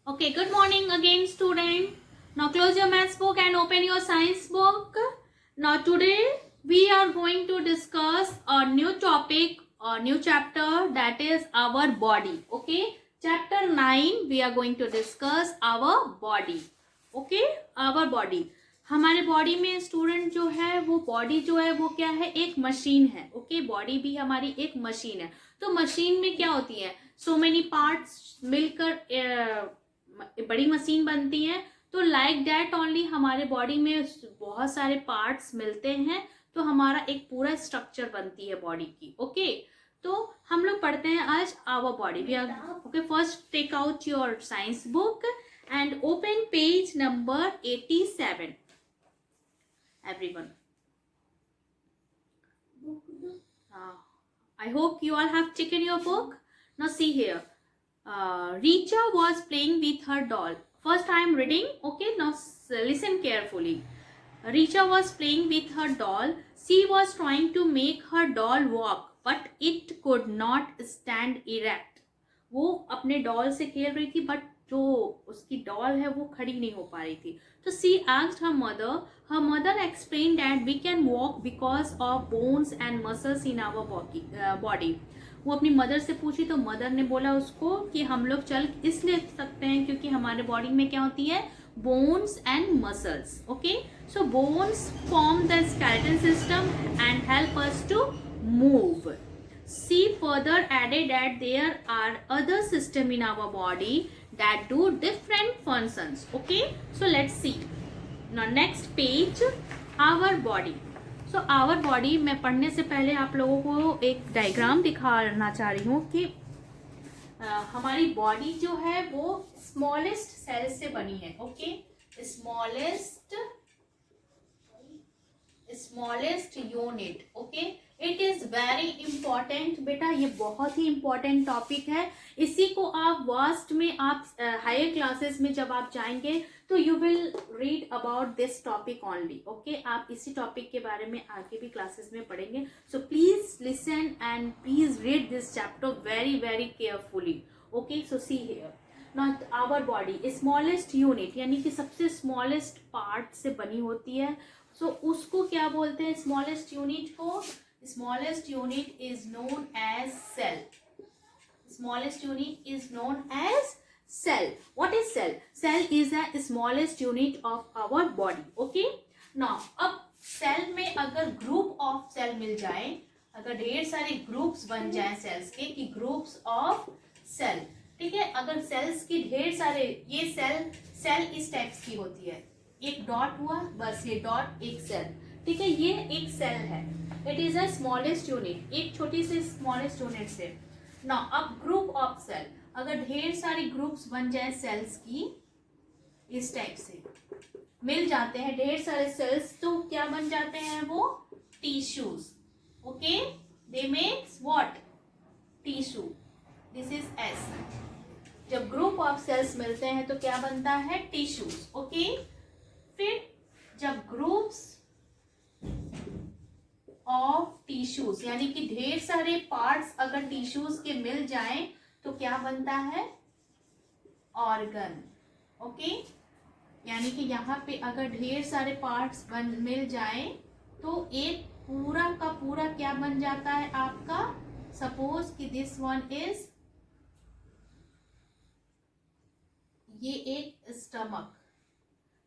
Okay, good morning again, student. Now close your maths book and open your science book. Now today we are going to discuss a new topic, a new chapter, that is our body. Okay, chapter 9 we are going to discuss our body. Okay, our body. हमारे body में student जो है वो body जो है वो क्या है, एक मशीन है. ओके, बॉडी भी हमारी एक मशीन है. तो मशीन में क्या होती है, सो मेनी पार्ट्स मिलकर बड़ी मशीन बनती है. तो लाइक दैट ओनली हमारे बॉडी में बहुत सारे पार्ट्स मिलते हैं तो हमारा एक पूरा स्ट्रक्चर बनती है बॉडी की. ओके, तो हम लोग पढ़ते हैं आज our body. We are okay, first take out your science book and open page number 87, everyone. I hope you all have taken your book. Now see here, Richa was playing with her doll. First I am reading. Okay, now listen carefully. Richa was playing with her doll. She was trying to make her doll walk, but it could not stand erect. वो अपने doll से खेल रही थी but जो उसकी doll है वो खड़ी नहीं हो पा रही थी. तो she asked her mother explain that we can walk because of bones and muscles in our body. वो अपनी मदर से पूछी तो मदर ने बोला उसको कि हम लोग चल इसलिए सकते हैं क्योंकि हमारे बॉडी में क्या होती है, bones and muscles. Okay, so bones form the skeleton system and help us to move. She further added that there are other systems in our body that do different functions. Okay, so let's see. Now next page, our body. So our body मैं पढ़ने से पहले आप लोगों को एक diagram दिखाना चाह रही हूँ कि हमारी बॉडी जो है वो स्मॉलेस्ट सेल से बनी है. Okay, smallest unit. Okay, it is very important बेटा, ये बहुत ही इंपॉर्टेंट टॉपिक है. इसी को आप वास्ट में, आप हायर क्लासेस में जब आप जाएंगे तो you will read about this topic only. Okay, आप इसी टॉपिक के बारे में आगे भी क्लासेस में पढ़ेंगे. So please listen and please read this chapter very very carefully. Okay, so see here, not our body smallest unit यानी कि सबसे स्मॉलेस्ट पार्ट से बनी होती है. सो उसको क्या बोलते हैं, स्मॉलेस्ट यूनिट को? Smallest unit is known as cell. Smallest unit is known as cell. What is cell? Cell is the smallest unit of our body. Okay. Now, अब cell में अगर group of cell मिल जाए, अगर ढेर सारे groups बन जाए cells के कि groups of cell, ठीक है, अगर cells की ढेर सारे, ये cell इस टाइप्स की होती है, एक डॉट हुआ बस, ये डॉट एक सेल, ठीक है, ये एक सेल है. It is a smallest unit, एक छोटी सी स्मॉलेस्ट यूनिट से. ना अब ग्रुप ऑफ सेल, अगर ढेर सारी ग्रुप्स बन जाए सेल्स की इस टाइप से मिल जाते हैं ढेर सारे सेल्स, तो क्या बन जाते हैं वो? Tissues. Okay, they makes what? Tissue. This is S. जब ग्रुप ऑफ सेल्स मिलते हैं तो क्या बनता है? टिश्यूज. ओके, फिर जब ग्रुप्स ऑफ टिश्यूज यानी कि ढेर सारे पार्ट्स अगर टिश्यूज के मिल जाएं तो क्या बनता है? ऑर्गन. ओके, यानी कि यहाँ पे अगर ढेर सारे पार्ट्स मिल जाएं तो एक पूरा का पूरा क्या बन जाता है आपका? सपोज कि दिस वन इज, ये एक स्टमक,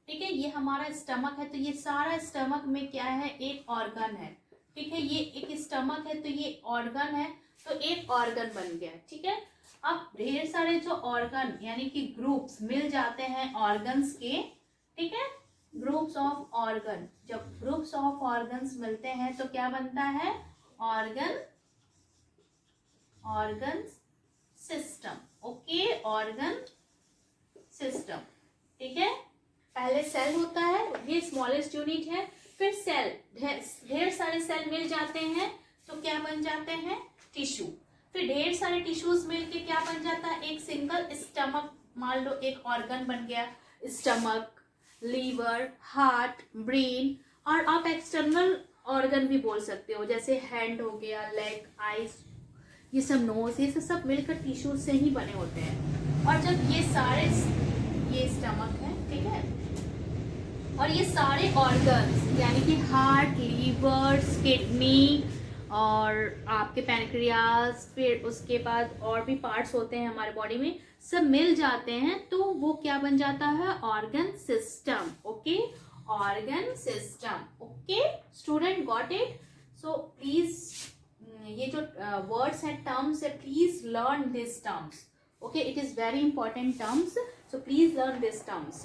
ठीक है, ये हमारा स्टमक है. तो ये सारा स्टमक में क्या है? एक ऑर्गन है. ठीक है, ये एक स्टमक है तो ये ऑर्गन है, तो एक ऑर्गन बन गया. ठीक है, अब ढेर सारे जो ऑर्गन यानी कि ग्रुप्स मिल जाते हैं ऑर्गन्स के, ठीक है, ग्रुप्स ऑफ ऑर्गन. जब ग्रुप्स ऑफ ऑर्गन्स मिलते हैं तो क्या बनता है? Organ system. Okay, organ system. ठीक है, पहले सेल होता है, ये स्मॉलेस्ट यूनिट है. फिर सेल, ढेर सारे सेल मिल जाते हैं तो क्या बन जाते हैं? टिश्यू. फिर ढेर सारे टिश्यूज मिलके क्या बन जाता है? एक सिंगल स्टमक. मान लो एक ऑर्गन बन गया, स्टमक, लीवर, हार्ट, ब्रेन. और आप एक्सटर्नल ऑर्गन भी बोल सकते हो, जैसे हैंड हो गया, लेग, आईज, ये सब, नोज, ये सब मिलकर टिश्यूज से ही बने होते हैं. और जब ये सारे ये स्टमक है, ठीक है। और ये सारे ऑर्गन्स यानी कि हार्ट, लीवर, किडनी और आपके पैनक्रियास, फिर उसके बाद और भी पार्ट्स होते हैं हमारे बॉडी में, सब मिल जाते हैं तो वो क्या बन जाता है, organ system. Okay, organ system. Okay student, got it? So please ये जो वर्ड्स है, टर्म्स है, please learn this terms. Okay, it is very important terms, so please learn these terms.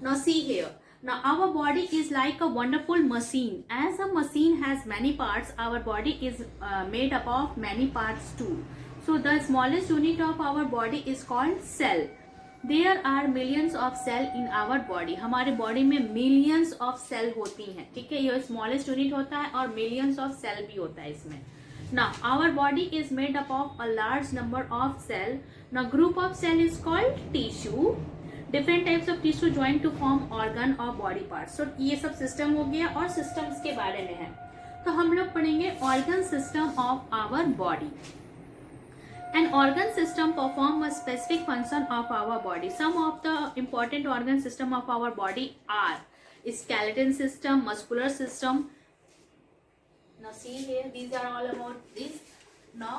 Now see here, now our body is like a wonderful machine. As a machine has many parts, our body is made up of many parts too. So the smallest unit of our body is called cell. There are millions of cell in our body. हमारे body में millions of cell होती हैं, ठीक है। ये smallest unit होता है और millions of cell भी होता है इसमें। Now our body is made up of a large number of cell. Now group of cell is called tissue. Different types of tissue join to form organ or body parts. So ये सब system हो गया और systems के बारे में है। तो हम लोग पढ़ेंगे organ system of our body. An organ system perform a specific function of our body. Some of the important organ system of our body are skeleton system, muscular system. Now see here, these are all about this. Now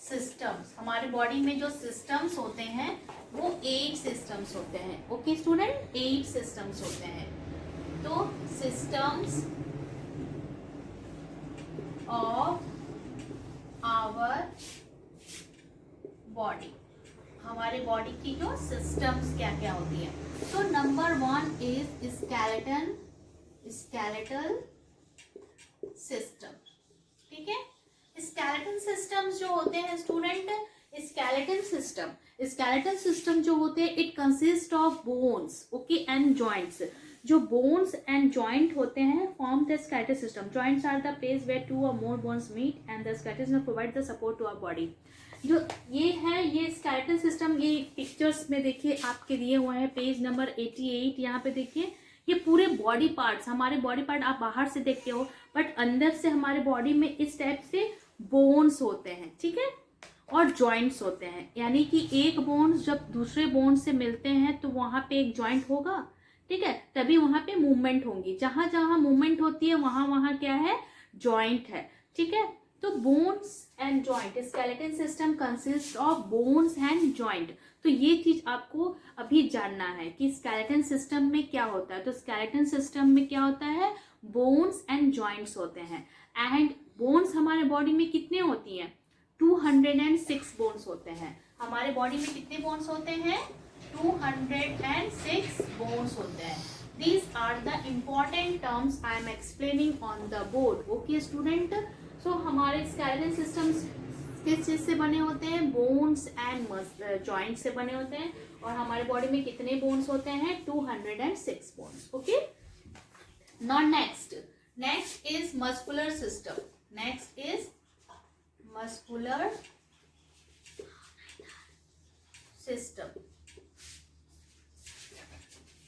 systems, हमारे body में जो systems होते हैं वो 8 systems होते हैं। Okay student, 8 systems होते हैं। तो systems of our body, हमारे बॉडी की जो systems क्या क्या होती है। तो number 1 is skeleton, skeletal system, ठीक है। स्केलेटन सिस्टम्स जो होते हैं स्टूडेंट, स्केलेटन सिस्टम जो होते हैं, it consist of bones, okay, and joints. जो बोन्स एंड जॉइंट होते हैं form the skeleton system. Joints are the place where 2 और more bones meet and the skeleton system provide the support to our body. जो ये है, ये skeleton system, ये pictures में देखिए आपके दिए हुए हैं, पेज नंबर 88। यहाँ पे देखिए ये पूरे बॉडी पार्ट्स, हमारे बॉडी पार्ट आप बाहर से देखते हो बट अंदर से हमारे बॉडी में इस टाइप से बोन्स होते हैं, ठीक है, और जॉइंट्स होते हैं। यानी कि एक बोन्स जब दूसरे बोन्स से मिलते हैं तो वहां पे एक जॉइंट होगा, ठीक है, तभी वहां पे मूवमेंट होंगी। जहां जहां मूवमेंट होती है वहां वहां क्या है, जॉइंट है, ठीक है। तो bones and joint, skeleton system consist of bones and joint. तो ये चीज आपको अभी जानना है कि स्केलेटन सिस्टम में क्या होता है। तो स्केलेटन सिस्टम में क्या होता है, बोन्स एंड जॉइंट्स होते हैं। एंड बोन्स हमारे बॉडी में कितने होती हैं, 206 बोन्स होते हैं। हमारे बॉडी में कितने बोन्स होते हैं, 206 बोन्स होते हैं। These are the important terms I am explaining on the board. Okay student, so हमारे स्केलेटन सिस्टम्स किस चीज से बने होते हैं, बोन्स एंड जॉइंट से बने होते हैं। और हमारे बॉडी में कितने बोन्स होते हैं, 206 bones. Okay, now next is muscular system. Next is muscular system.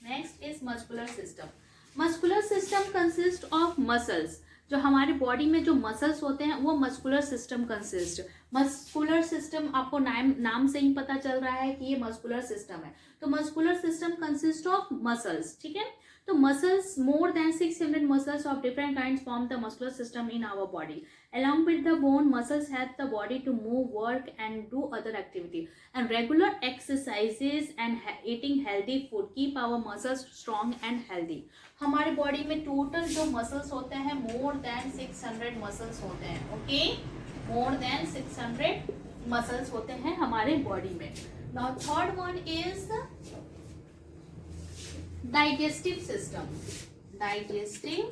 Next is muscular system. Muscular system consist of muscles. जो हमारे बॉडी में जो मसल्स होते हैं वो muscular system consist. Muscular system आपको नाम से ही पता चल रहा है कि ये मस्कुलर सिस्टम है। तो muscular system consist of muscles, ठीक है। तो muscles, more than 600 muscles of different kinds form the muscular system in our body. Along with the bone, muscles help the body to move, work and do other activity. And regular exercises and eating healthy food keep our muscles strong and healthy. हमारे body में total जो muscles होते हैं more than 600 muscles होते हैं। Okay, more than 600 muscles होते हैं हमारे बॉडी में। Now third one is digestive system. Digestive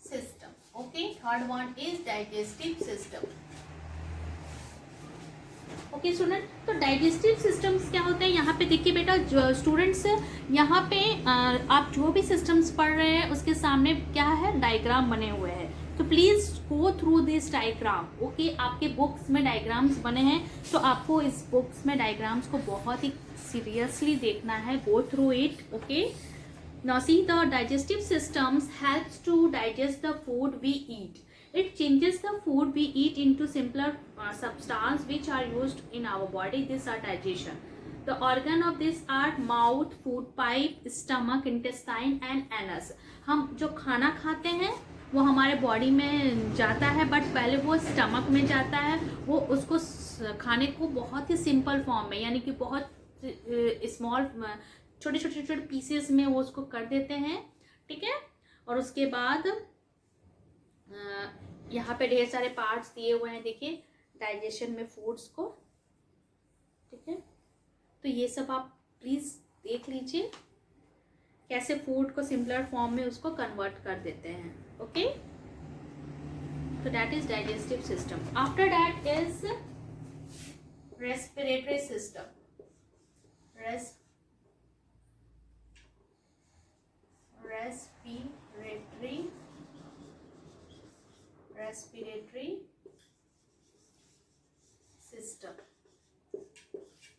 system. Okay, third one is digestive system. Okay student, तो डाइजेस्टिव सिस्टम्स क्या होते हैं, यहाँ पे देखिए बेटा स्टूडेंट्स, यहाँ पे आप जो भी सिस्टम्स पढ़ रहे हैं उसके सामने क्या है, डायग्राम बने हुए हैं। तो please go through this diagram. Okay, आपके बुक्स में डायग्राम्स बने हैं तो आपको इस बुक्स में डायग्राम्स को बहुत ही सीरियसली देखना है। Go through it. Okay, now see, the digestive systems helps to digest the food we eat. It changes the food we eat into simpler substance which are used in our body. These are digestion. The organ of this are mouth, food pipe, stomach, intestine and anus. हम जो खाना खाते हैं वो हमारे body में जाता है, बट पहले वो स्टमक में जाता है. वो उसको खाने को बहुत ही सिंपल फॉर्म में, यानी कि बहुत स्मॉल छोटे छोटे छोटे पीसेस में वो उसको कर देते हैं. ठीक है. और उसके बाद यहाँ पे ढेर सारे पार्ट्स दिए हुए हैं, देखिए डाइजेशन में फूड्स को. ठीक है. तो ये सब आप प्लीज देख लीजिए कैसे फूड को सिंपलर फॉर्म में उसको कन्वर्ट कर देते हैं. ओके. तो that is digestive system. After that is respiratory system. Respiratory system.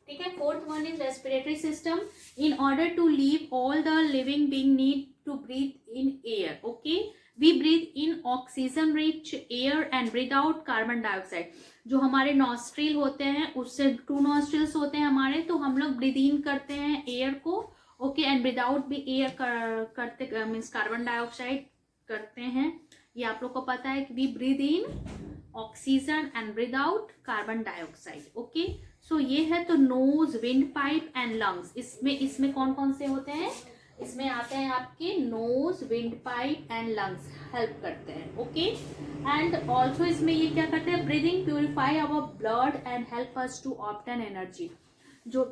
ठीक है. Fourth one is respiratory system. In order to live all the living being need to breathe in air. Okay. We breathe in oxygen rich air and breathe out carbon dioxide. जो हमारे nostril होते हैं उससे 2 nostrils होते हैं हमारे, तो हम लोग ब्रीथ इन करते हैं एयर को. ओके. एंड ब्रीथ आउट भी एयर करते मीन्स कार्बन डाइऑक्साइड करते हैं. ये आप लोग को पता है कि we breathe in oxygen and breathe out carbon dioxide. Okay. So ये है तो nose, wind pipe and lungs. इसमें कौन कौन से होते हैं? इसमें आते हैं आपके nose, wind pipe and lungs help करते हैं. ओके. एंड ऑल्सो इसमें ये क्या करते हैं? Breathing purify our blood and help us to obtain energy. जो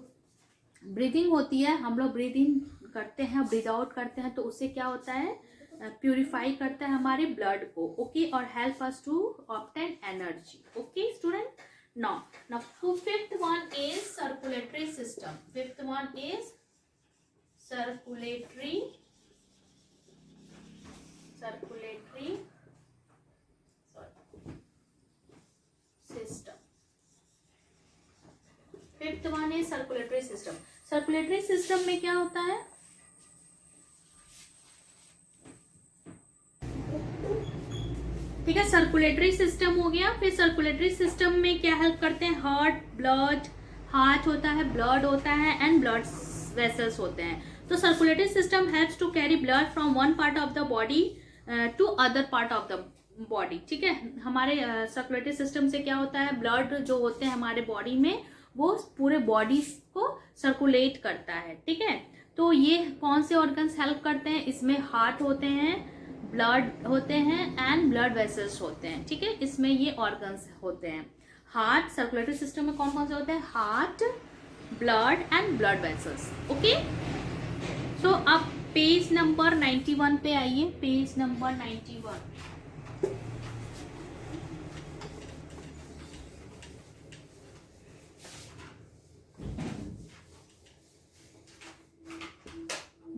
ब्रीदिंग होती है, हम लोग ब्रीद इन करते हैं, ब्रीद आउट करते हैं, तो उससे क्या होता है? प्यूरिफाई करता है हमारे ब्लड को. ओके. और help us to obtain energy. Okay student. now fifth one is circulatory system. Fifth one is circulatory system. Fifth one is circulatory system. Circulatory system में क्या होता है? ठीक है. सर्कुलेटरी सिस्टम हो गया. फिर सर्कुलेटरी सिस्टम में क्या हेल्प करते हैं? हार्ट होता है, ब्लड होता है एंड ब्लड वेसल्स होते हैं. तो circulatory system helps to carry blood from one part of the body to other part of the body. ठीक है. हमारे सर्कुलेटरी सिस्टम से क्या होता है? ब्लड जो होते हैं हमारे बॉडी में वो पूरे बॉडी को सर्कुलेट करता है. ठीक है. तो ये कौन से ऑर्गन्स हेल्प करते हैं? इसमें हार्ट होते हैं, ब्लड होते हैं एंड ब्लड वेसल्स होते हैं. ठीक है. इसमें ये ऑर्गन्स होते हैं. हार्ट, सर्कुलेटरी सिस्टम में कौन कौन से होते हैं? Heart, blood and blood vessels. Okay. So अब पेज नंबर 91 पे आइए. Page number 91.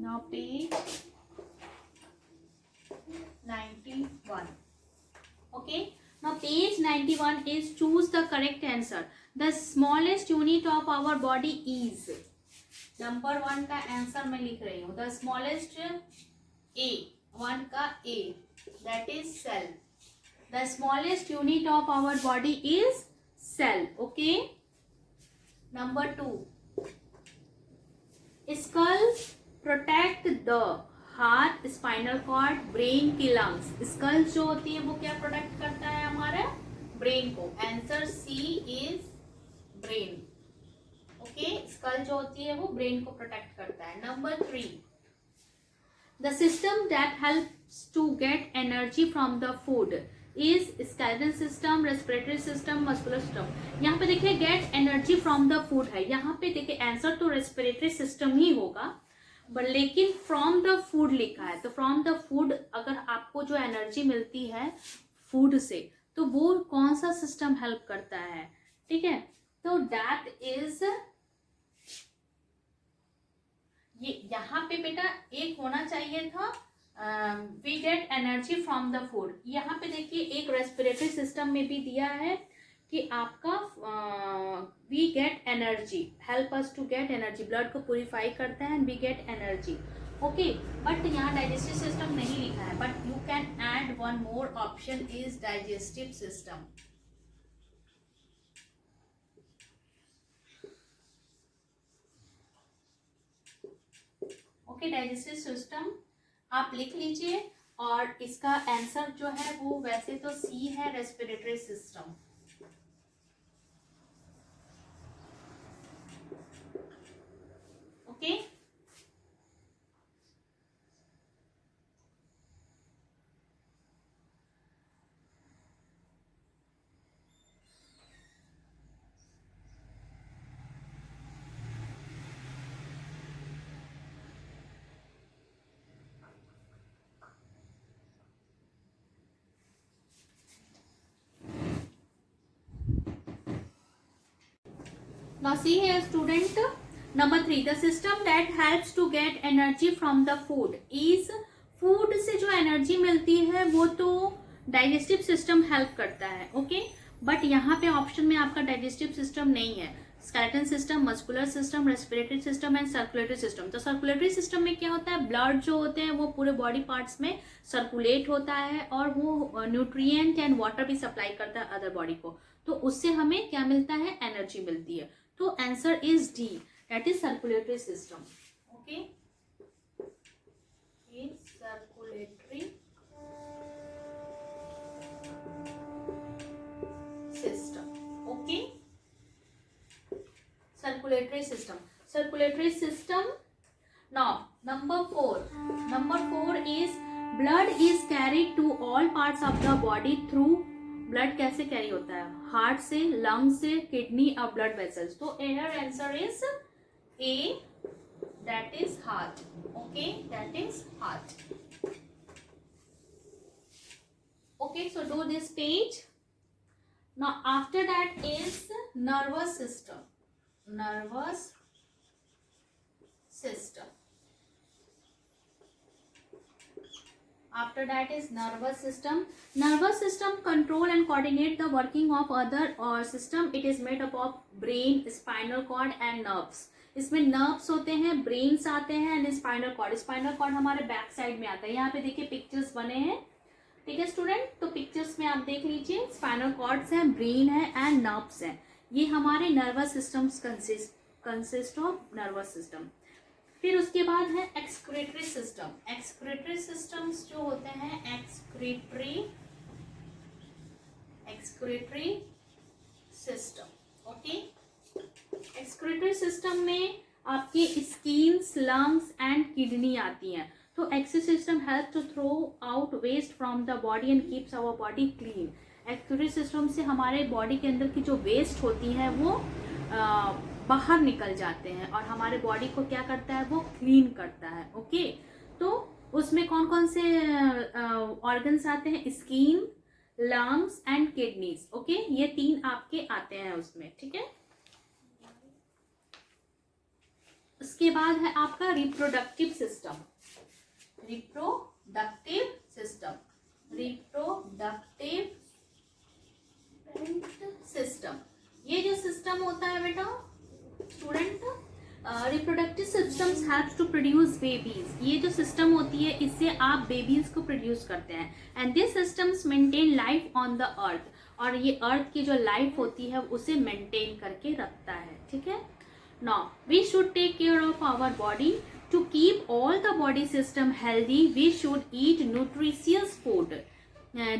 Now page 91. Okay. Now page 91 is choose the correct answer. The smallest unit of our body is. Number 1 का आंसर मैं लिख रही हूँ. The smallest A. 1 का A. That is cell. The smallest unit of our body is cell. Okay. Number 2. Skull protect the heart, spinal cord, brain की lungs. Skull जो होती है वो क्या प्रोटेक्ट करता है? हमारा ब्रेन को. Answer C is brain. Okay. Skull जो होती है वो ब्रेन को प्रोटेक्ट करता है. Number 3. The system that helps to get energy from the food is skeletal system, respiratory system, muscular system. यहाँ पे देखिए get energy from the food है. यहाँ पे देखिए आंसर तो रेस्पिरेटरी सिस्टम ही होगा, बट लेकिन फ्रॉम द फूड लिखा है. तो फ्रॉम द फूड अगर आपको जो एनर्जी मिलती है फूड से, तो वो कौन सा सिस्टम हेल्प करता है? ठीक है. तो दैट इज ये यहाँ पे बेटा एक होना चाहिए था we get energy from the food. यहाँ पे देखिए एक रेस्पिरेटरी सिस्टम में भी दिया है कि आपका we get energy, help us to get energy, blood को प्यूरिफाई करता है and we get energy. Okay, but यहाँ डाइजेस्टिव सिस्टम नहीं लिखा है, but you can add one more option is digestive system. Okay, digestive system आप लिख लीजिए, और इसका आंसर जो है वो वैसे तो सी है, respiratory system. Okay, now see here student, number 3, the system that helps to get energy from the food is, food से जो एनर्जी मिलती है वो तो डाइजेस्टिव सिस्टम हेल्प करता है. ओके, बट यहाँ पे ऑप्शन में आपका डाइजेस्टिव सिस्टम नहीं है. Skeleton system, muscular system, respiratory system and circulatory system. तो सर्कुलेटरी सिस्टम में क्या होता है, ब्लड जो होते हैं वो पूरे बॉडी पार्ट्स में सर्कुलेट होता है, और वो न्यूट्रिएंट एंड वाटर भी सप्लाई करता है अदर बॉडी को. तो उससे हमें क्या मिलता है, एनर्जी मिलती है. तो answer is D, that is circulatory system. Okay, circulatory system. Okay, circulatory system, circulatory system. Now number 4 is blood is carried to all parts of the body through. Blood कैसे कैरी होता है, heart से, lung से, kidney और blood vessels. तो air answer is a, that is heart. Okay, that is heart. Okay, so do this page. Now after that is nervous system. Nervous system. After that is nervous system. Nervous system control and coordinate the working of other system. It is made up of brain, spinal cord and nerves. इसमें nerves होते हैं, brains आते हैं and spinal cord. spinal cord हमारे back side में आता है. यहाँ पे देखिए पिक्चर्स बने हैं, ठीक है स्टूडेंट. तो पिक्चर्स में आप देख लीजिए, स्पाइनल कॉर्ड्स हैं, ब्रेन है एंड नर्व्स हैं. ये हमारे nervous systems consist of nervous system. फिर उसके बाद है एक्सक्रीटरी सिस्टम. एक्सक्रीटरी सिस्टम्स जो होते हैं, excretory system. Okay, excretory system में आपके स्किन्स, लंग्स एंड किडनी आती हैं. तो excretory system help to throw out waste from the body and keeps our body clean. Excretory system से हमारे बॉडी के अंदर की जो वेस्ट होती है वो बाहर निकल जाते हैं, और हमारे बॉडी को क्या करता है, वो क्लीन करता है. ओके, तो उसमें कौन कौन से ऑर्गन्स आते हैं, skin, lungs and kidneys. Okay, ये 3 आपके आते हैं उसमें, ठीक है. उसके बाद है आपका reproductive system. Reproductive system, reproductive system. ये जो सिस्टम होता है बेटा student, reproductive systems helps to produce babies. ये जो सिस्टम होती है इससे आप बेबीज को प्रोड्यूस करते हैं. And this systems maintain life on the earth. और ये अर्थ की जो लाइफ होती है उसे मेंटेन करके रखता है, ठीक है. Now we should take care of our body. To keep all the body system healthy we should eat nutritious food,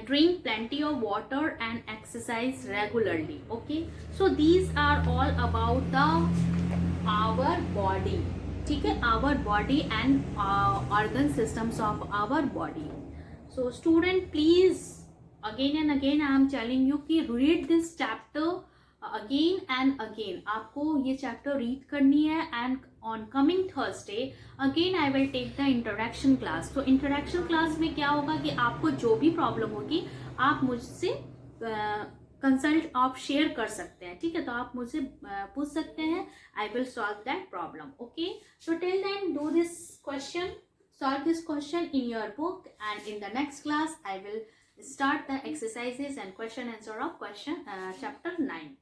drink plenty of water and exercise regularly. Okay, so these are all about the our body, ठीक है, our body and organ systems of our body. So student, please again and again I am telling you कि read this chapter again and again. आपको ये chapter read करनी है. And on coming Thursday again I will take the introduction class. तो introduction class में क्या होगा कि आपको जो भी प्रॉब्लम होगी आप मुझसे कंसल्ट आप शेयर कर सकते हैं, ठीक है. तो आप मुझसे पूछ सकते हैं, I will solve that problem. Okay, so till then do this question, solve this question in your book, and in the next class I will start the exercises and question answer of chapter 9.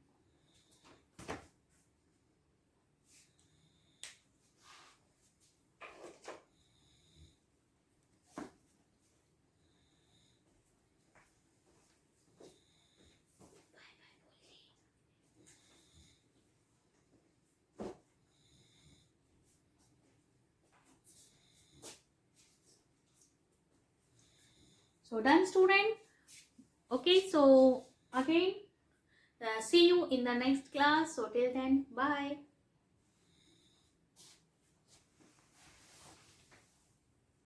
So done, student. Okay, so again see you in the next class. So till then, bye.